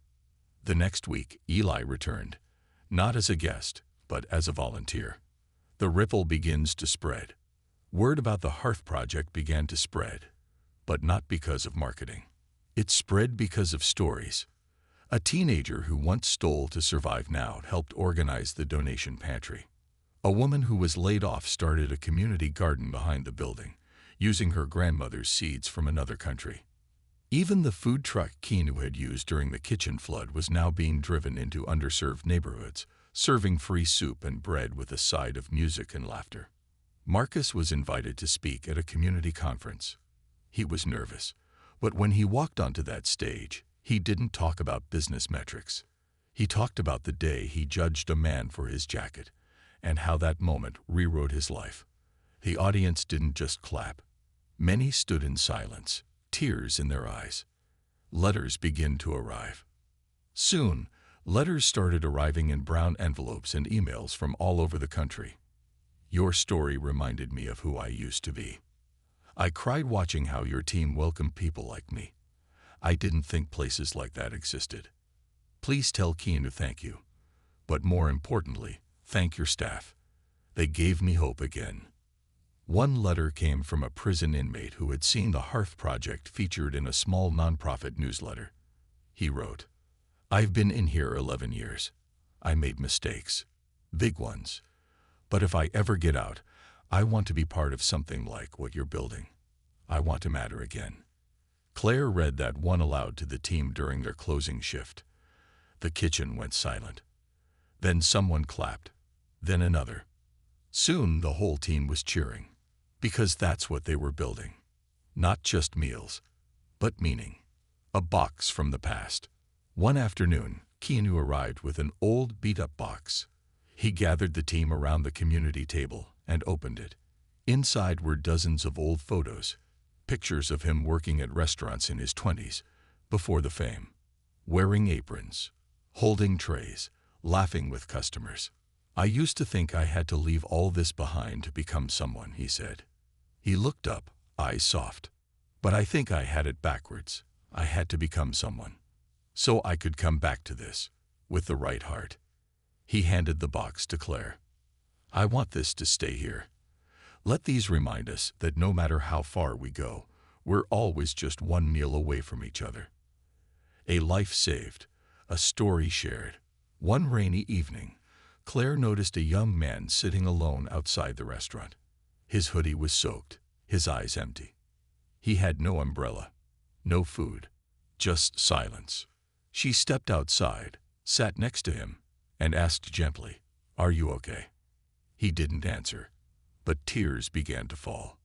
The next week, Eli returned, not as a guest, but as a volunteer. The ripple begins to spread. Word about the Hearth Project began to spread, but not because of marketing. It spread because of stories. A teenager who once stole to survive now helped organize the donation pantry. A woman who was laid off started a community garden behind the building, using her grandmother's seeds from another country. Even the food truck Keanu had used during the kitchen flood was now being driven into underserved neighborhoods, serving free soup and bread with a side of music and laughter. Marcus was invited to speak at a community conference. He was nervous, but when he walked onto that stage, he didn't talk about business metrics. He talked about the day he judged a man for his jacket, and how that moment rewrote his life. The audience didn't just clap. Many stood in silence, tears in their eyes. Letters began to arrive. Soon, letters started arriving in brown envelopes and emails from all over the country. "Your story reminded me of who I used to be. I cried watching how your team welcomed people like me. I didn't think places like that existed. Please tell Keanu thank you. But more importantly, thank your staff. They gave me hope again." One letter came from a prison inmate who had seen the Hearth Project featured in a small nonprofit newsletter. He wrote, "I've been in here 11 years. I made mistakes, big ones. But if I ever get out, I want to be part of something like what you're building. I want to matter again." Claire read that one aloud to the team during their closing shift. The kitchen went silent. Then someone clapped, then another. Soon the whole team was cheering, because that's what they were building. Not just meals, but meaning. A box from the past. One afternoon, Keanu arrived with an old beat-up box. He gathered the team around the community table and opened it. Inside were dozens of old photos, pictures of him working at restaurants in his 20s, before the fame, wearing aprons, holding trays, laughing with customers. "I used to think I had to leave all this behind to become someone," he said. He looked up, eyes soft. "But I think I had it backwards. I had to become someone, so I could come back to this, with the right heart." He handed the box to Claire. "I want this to stay here. Let these remind us that no matter how far we go, we're always just one meal away from each other." A life saved, a story shared. One rainy evening, Claire noticed a young man sitting alone outside the restaurant. His hoodie was soaked, his eyes empty. He had no umbrella, no food, just silence. She stepped outside, sat next to him, and asked gently, "Are you okay?" He didn't answer, but tears began to fall.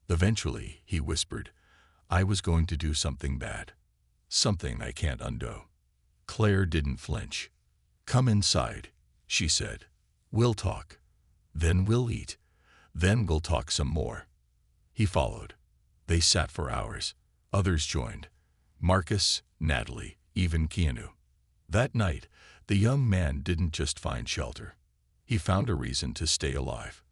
Eventually, he whispered, "I was going to do something bad, something I can't undo." Claire didn't flinch. "Come inside," she said. "We'll talk. Then we'll eat. Then we'll talk some more." He followed. They sat for hours. Others joined. Marcus, Natalie, even Keanu. That night, the young man didn't just find shelter. He found a reason to stay alive.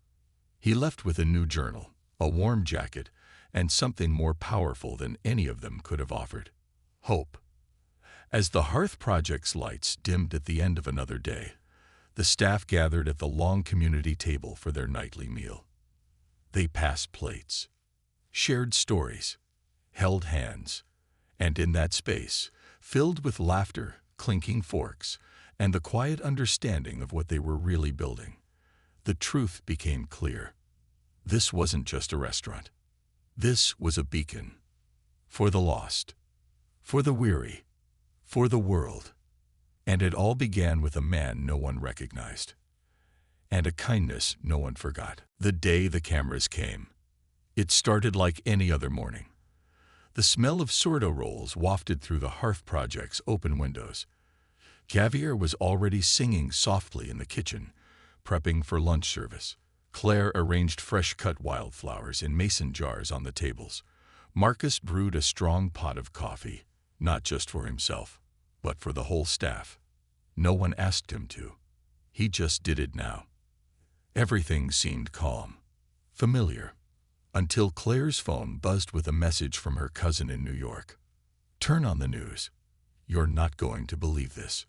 He left with a new journal, a warm jacket, and something more powerful than any of them could have offered: hope. As the Hearth Project's lights dimmed at the end of another day, the staff gathered at the long community table for their nightly meal. They passed plates, shared stories, held hands, And in that space, filled with laughter, clinking forks, and the quiet understanding of what they were really building, the truth became clear. This wasn't just a restaurant. This was a beacon. For the lost. For the weary. For the world. And it all began with a man no one recognized. And a kindness no one forgot. The day the cameras came, it started like any other morning. The smell of sourdough rolls wafted through the Hearth Project's open windows. Javier was already singing softly in the kitchen, prepping for lunch service. Claire arranged fresh-cut wildflowers in mason jars on the tables. Marcus brewed a strong pot of coffee, not just for himself, but for the whole staff. No one asked him to. He just did it now. Everything seemed calm, familiar, until Claire's phone buzzed with a message from her cousin in New York. "Turn on the news. You're not going to believe this."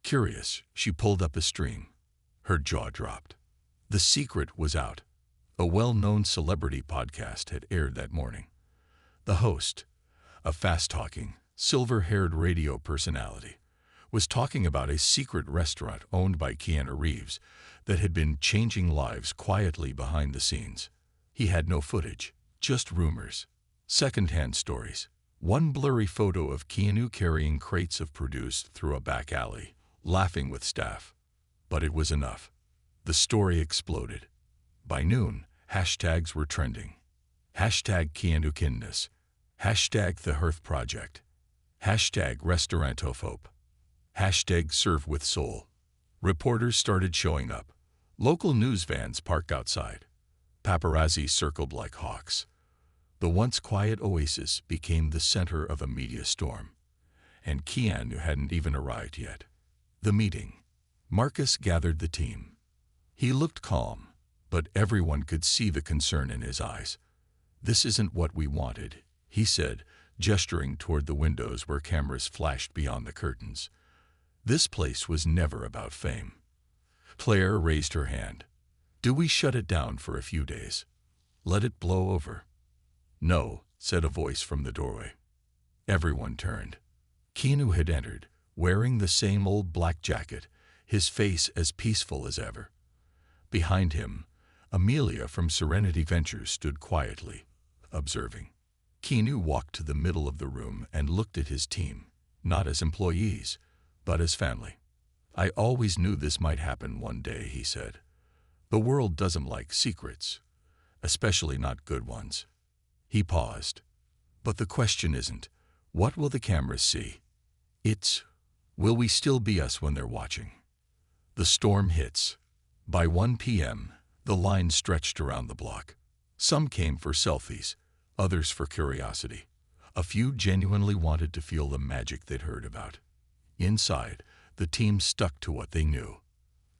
Curious, she pulled up a stream. Her jaw dropped. The secret was out. A well-known celebrity podcast had aired that morning. The host, a fast-talking, silver-haired radio personality, was talking about a secret restaurant owned by Keanu Reeves that had been changing lives quietly behind the scenes. He had no footage, just rumors, second-hand stories. One blurry photo of Keanu carrying crates of produce through a back alley, laughing with staff. But it was enough. The story exploded. By noon, hashtags were trending. Hashtag Keanu Kindness. Hashtag The Hearth Project. Hashtag Restaurantophobe. Hashtag Serve with Soul. Reporters started showing up. Local news vans parked outside. Paparazzi circled like hawks. The once quiet oasis became the center of a media storm. And Keanu hadn't even arrived yet. The meeting. Marcus gathered the team. He looked calm, but everyone could see the concern in his eyes. "This isn't what we wanted," he said, gesturing toward the windows where cameras flashed beyond the curtains. "This place was never about fame." Claire raised her hand. "Do we shut it down for a few days? Let it blow over?" "No," said a voice from the doorway. Everyone turned. Keanu had entered, wearing the same old black jacket, his face as peaceful as ever. Behind him, Amelia from Serenity Ventures stood quietly, observing. Keanu walked to the middle of the room and looked at his team, not as employees, but as family. "I always knew this might happen one day," he said. "The world doesn't like secrets, especially not good ones." He paused. "But the question isn't, what will the cameras see? It's, will we still be us when they're watching?" The storm hits. By 1 p.m., the line stretched around the block. Some came for selfies, others for curiosity. A few genuinely wanted to feel the magic they'd heard about. Inside, the team stuck to what they knew.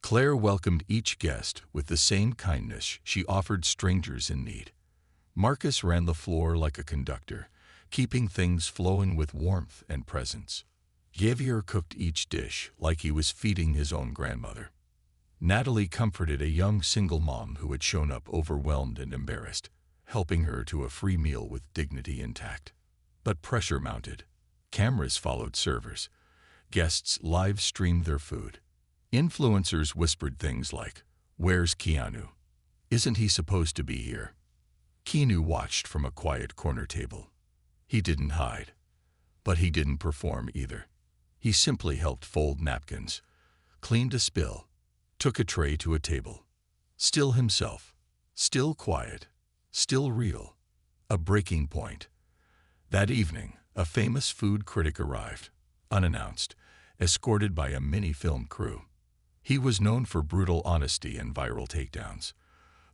Claire welcomed each guest with the same kindness she offered strangers in need. Marcus ran the floor like a conductor, keeping things flowing with warmth and presence. Javier cooked each dish like he was feeding his own grandmother. Natalie comforted a young single mom who had shown up overwhelmed and embarrassed, helping her to a free meal with dignity intact. But pressure mounted. Cameras followed servers. Guests live-streamed their food. Influencers whispered things like, "Where's Keanu? Isn't he supposed to be here?" Keanu watched from a quiet corner table. He didn't hide, but he didn't perform either. He simply helped fold napkins, cleaned a spill, took a tray to a table. Still himself, still quiet, still real. A breaking point. That evening, a famous food critic arrived, unannounced, escorted by a mini-film crew. He was known for brutal honesty and viral takedowns.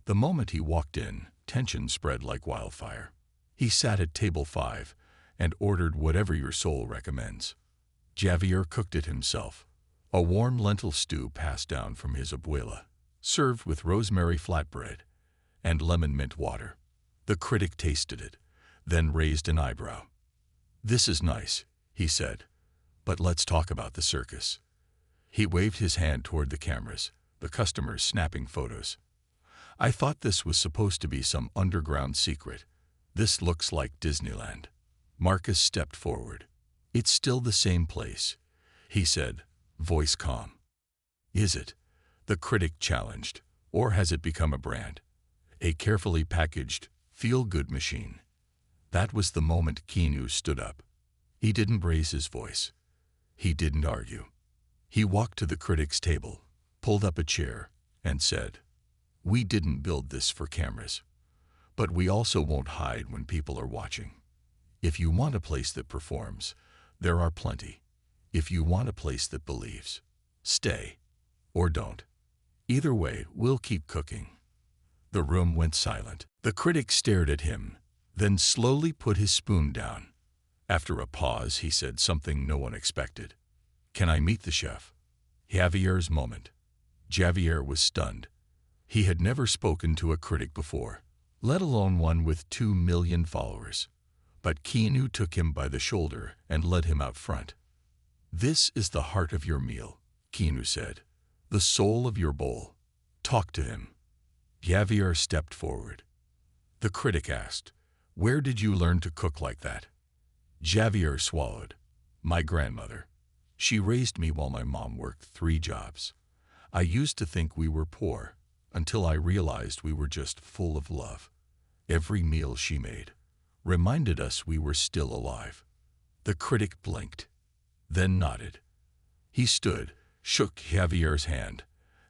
The moment he walked in, tension spread like wildfire. He sat at table 5 and ordered whatever your soul recommends. Javier cooked it himself. A warm lentil stew passed down from his abuela, served with rosemary flatbread and lemon mint water. The critic tasted it, then raised an eyebrow. "This is nice," he said, "but let's talk about the circus." He waved his hand toward the cameras, the customers snapping photos. "I thought this was supposed to be some underground secret. This looks like Disneyland." Marcus stepped forward. "It's still the same place," he said, voice calm. "Is it?" the critic challenged. "Or has it become a brand? A carefully packaged, feel-good machine?" That was the moment Keanu stood up. He didn't raise his voice. He didn't argue. He walked to the critic's table, pulled up a chair, and said, "We didn't build this for cameras. But we also won't hide when people are watching. If you want a place that performs, there are plenty. If you want a place that believes, stay. Or don't. Either way, we'll keep cooking." The room went silent. The critic stared at him, then slowly put his spoon down. After a pause, he said something no one expected. "Can I meet the chef?" Javier's moment. Javier was stunned. He had never spoken to a critic before, let alone one with 2 million followers. But Keanu took him by the shoulder and led him out front. "This is the heart of your meal," Keanu said. "The soul of your bowl. Talk to him." Javier stepped forward. The critic asked, "Where did you learn to cook like that?" Javier swallowed. "My grandmother. She raised me while my mom worked 3 jobs. I used to think we were poor, until I realized we were just full of love. Every meal she made reminded us we were still alive." The critic blinked, then nodded. He stood, shook Javier's hand,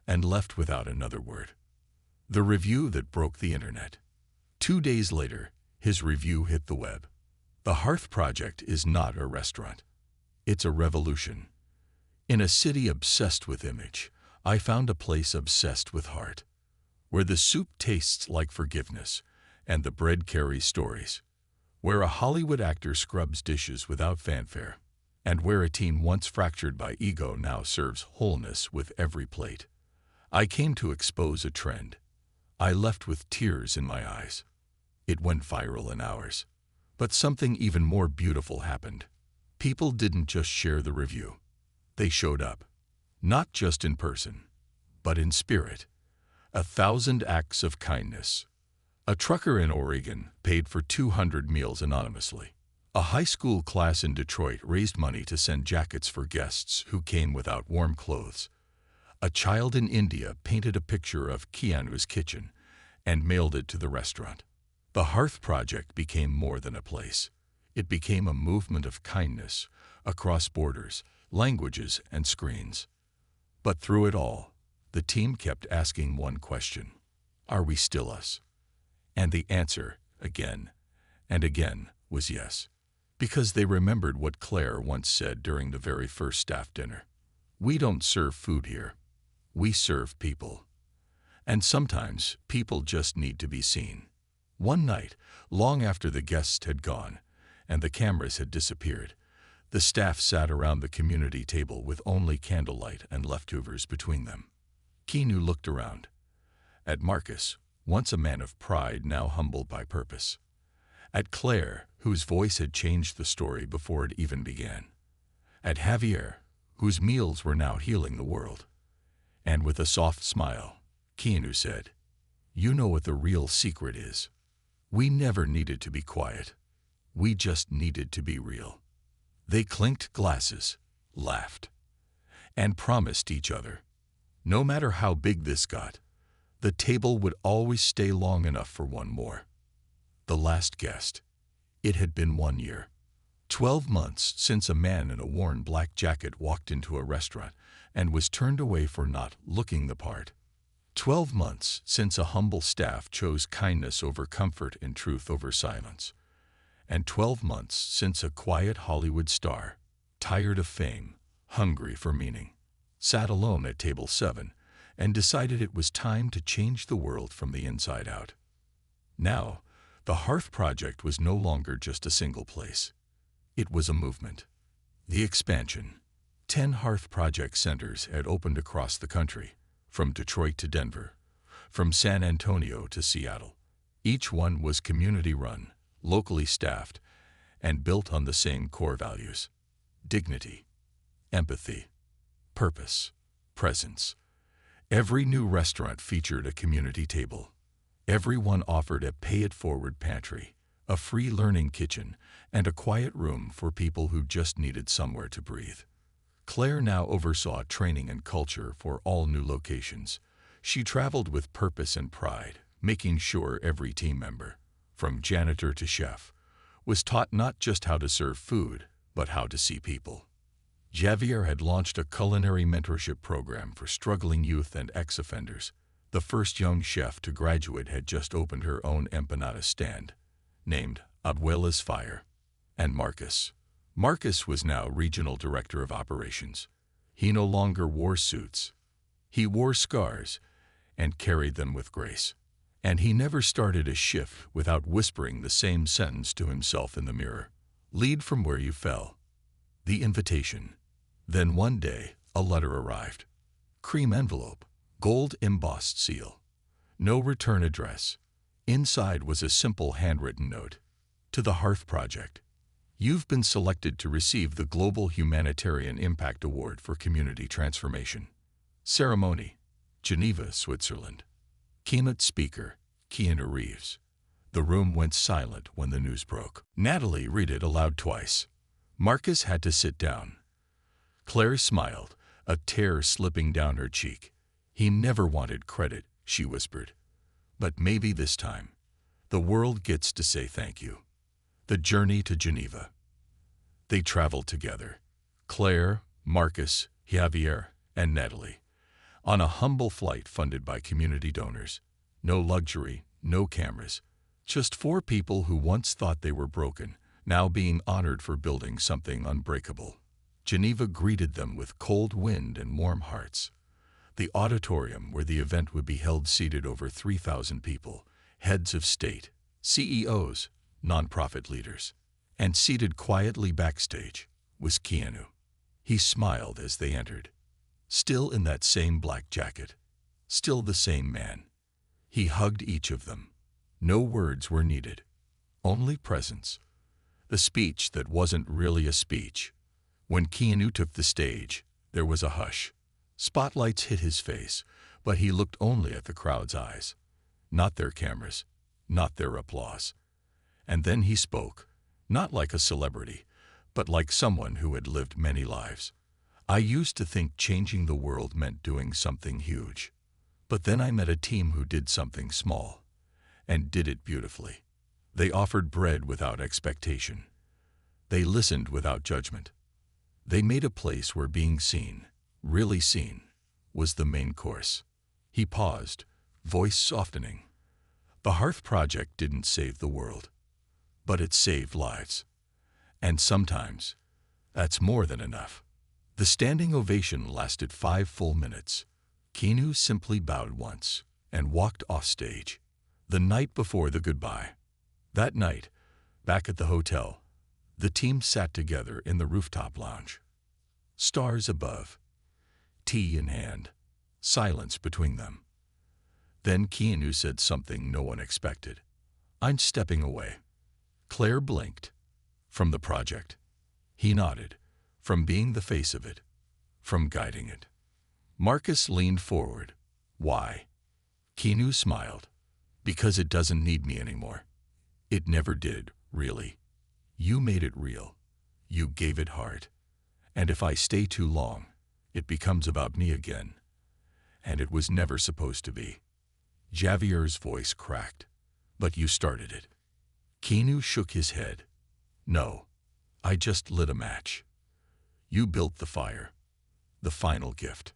and left without another word. The review that broke the internet. 2 days later, his review hit the web. "The Hearth Project is not a restaurant. It's a revolution. In a city obsessed with image, I found a place obsessed with heart, where the soup tastes like forgiveness and the bread carries stories, where a Hollywood actor scrubs dishes without fanfare, and where a teen once fractured by ego now serves wholeness with every plate. I came to expose a trend. I left with tears in my eyes." It went viral in hours. But something even more beautiful happened. People didn't just share the review. They showed up. Not just in person, but in spirit. 1,000 acts of kindness. A trucker in Oregon paid for 200 meals anonymously. A high school class in Detroit raised money to send jackets for guests who came without warm clothes. A child in India painted a picture of Keanu's kitchen and mailed it to the restaurant. The Hearth Project became more than a place. It became a movement of kindness across borders, languages, and screens. But through it all, the team kept asking one question: are we still us? And the answer, again and again, was yes. Because they remembered what Claire once said during the very first staff dinner. "We don't serve food here. We serve people. And sometimes people just need to be seen." One night, long after the guests had gone and the cameras had disappeared, the staff sat around the community table with only candlelight and leftovers between them. Keanu looked around. At Marcus, once a man of pride, now humbled by purpose. At Claire, whose voice had changed the story before it even began. At Javier, whose meals were now healing the world. And with a soft smile, Keanu said, "You know what the real secret is. We never needed to be quiet. We just needed to be real." They clinked glasses, laughed, and promised each other, no matter how big this got, the table would always stay long enough for one more. The last guest. It had been 1 year. 12 months since a man in a worn black jacket walked into a restaurant and was turned away for not looking the part. 12 months since a humble staff chose kindness over comfort and truth over silence. And 12 months since a quiet Hollywood star, tired of fame, hungry for meaning, sat alone at table 7 and decided it was time to change the world from the inside out. Now, the Hearth Project was no longer just a single place. It was a movement. The expansion. 10 Hearth Project centers had opened across the country, from Detroit to Denver, from San Antonio to Seattle. Each one was community-run, locally staffed, and built on the same core values: dignity, empathy, purpose, presence. Every new restaurant featured a community table. Every one offered a pay-it-forward pantry, a free learning kitchen, and a quiet room for people who just needed somewhere to breathe. Claire now oversaw training and culture for all new locations. She traveled with purpose and pride, making sure every team member, from janitor to chef, was taught not just how to serve food, but how to see people. Javier had launched a culinary mentorship program for struggling youth and ex-offenders. The first young chef to graduate had just opened her own empanada stand, named Abuela's Fire. And Marcus was now regional director of operations. He no longer wore suits. He wore scars and carried them with grace. And he never started a shift without whispering the same sentence to himself in the mirror. Lead from where you fell. The invitation. Then one day, a letter arrived. Cream envelope, gold embossed seal. No return address. Inside was a simple handwritten note. To the Hearth Project. You've been selected to receive the Global Humanitarian Impact Award for Community Transformation. Ceremony, Geneva, Switzerland. Keynote speaker, Keanu Reeves. The room went silent when the news broke. Natalie read it aloud twice. Marcus had to sit down. Claire smiled, a tear slipping down her cheek. He never wanted credit, she whispered. But maybe this time, the world gets to say thank you. The journey to Geneva. They traveled together. Claire, Marcus, Javier, and Natalie. On a humble flight funded by community donors. No luxury, no cameras. Just 4 people who once thought they were broken, now being honored for building something unbreakable. Geneva greeted them with cold wind and warm hearts. The auditorium where the event would be held seated over 3,000 people, heads of state, CEOs, nonprofit leaders. And seated quietly backstage was Keanu. He smiled as they entered. Still in that same black jacket. Still the same man. He hugged each of them. No words were needed. Only presence. The speech that wasn't really a speech. When Keanu took the stage, there was a hush. Spotlights hit his face, but he looked only at the crowd's eyes. Not their cameras, not their applause. And then he spoke, not like a celebrity, but like someone who had lived many lives. I used to think changing the world meant doing something huge. But then I met a team who did something small, and did it beautifully. They offered bread without expectation. They listened without judgment. They made a place where being seen, really seen, was the main course. He paused, voice softening. The Hearth Project didn't save the world, but it saved lives. And sometimes, that's more than enough. The standing ovation lasted 5 full minutes. Keanu simply bowed once and walked off stage. The night before the goodbye. That night, back at the hotel, the team sat together in the rooftop lounge. Stars above, tea in hand, silence between them. Then Keanu said something no one expected. I'm stepping away. Claire blinked. From the project. He nodded. From being the face of it. From guiding it. Marcus leaned forward. Why? Keanu smiled. Because it doesn't need me anymore. It never did, really. You made it real. You gave it heart. And if I stay too long, it becomes about me again. And it was never supposed to be. Javier's voice cracked. But you started it. Keanu shook his head. No, I just lit a match. You built the fire. The final gift.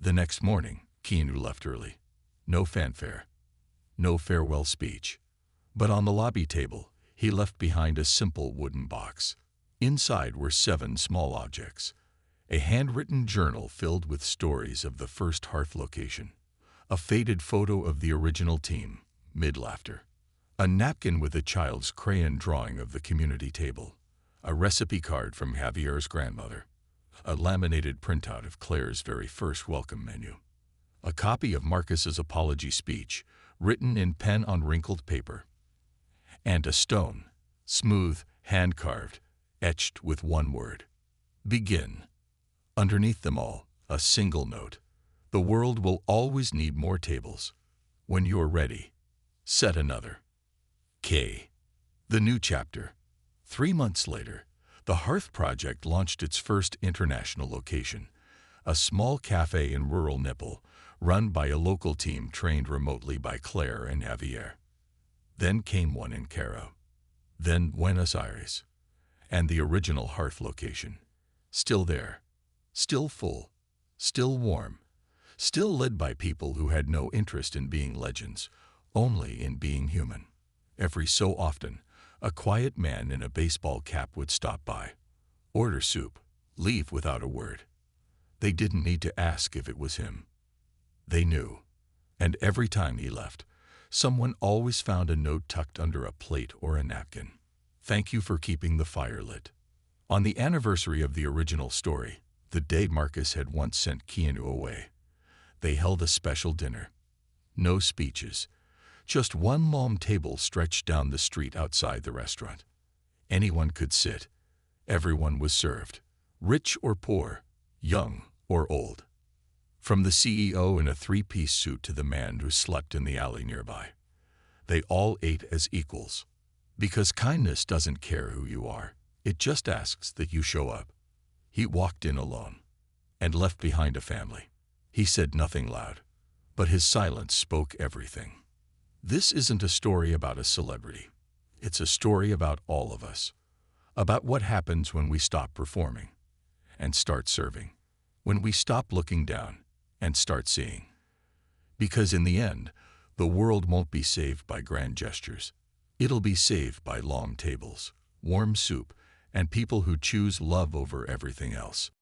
The next morning, Keanu left early. No fanfare. No farewell speech. But on the lobby table, he left behind a simple wooden box. Inside were 7 small objects. A handwritten journal filled with stories of the first Hearth location. A faded photo of the original team, mid-laughter. A napkin with a child's crayon drawing of the community table. A recipe card from Javier's grandmother. A laminated printout of Claire's very first welcome menu. A copy of Marcus's apology speech, written in pen on wrinkled paper. And a stone, smooth, hand-carved, etched with one word. Begin. Underneath them all, a single note. The world will always need more tables. When you're ready, set another. K. The new chapter. 3 months later, the Hearth Project launched its first international location, a small cafe in rural Nipple, run by a local team trained remotely by Claire and Javier. Then came one in Cairo. Then Buenos Aires. And the original Hearth location. Still there. Still full. Still warm. Still led by people who had no interest in being legends, only in being human. Every so often, a quiet man in a baseball cap would stop by, order soup, leave without a word. They didn't need to ask if it was him. They knew. And every time he left, someone always found a note tucked under a plate or a napkin. Thank you for keeping the fire lit. On the anniversary of the original story, the day Marcus had once sent Keanu away, they held a special dinner. No speeches. Just one long table stretched down the street outside the restaurant. Anyone could sit. Everyone was served, rich or poor, young or old. From the CEO in a three-piece suit to the man who slept in the alley nearby. They all ate as equals. Because kindness doesn't care who you are, it just asks that you show up. He walked in alone and left behind a family. He said nothing loud, but his silence spoke everything. This isn't a story about a celebrity. It's a story about all of us. About what happens when we stop performing and start serving. When we stop looking down and start seeing. Because in the end, the world won't be saved by grand gestures. It'll be saved by long tables, warm soup, and people who choose love over everything else.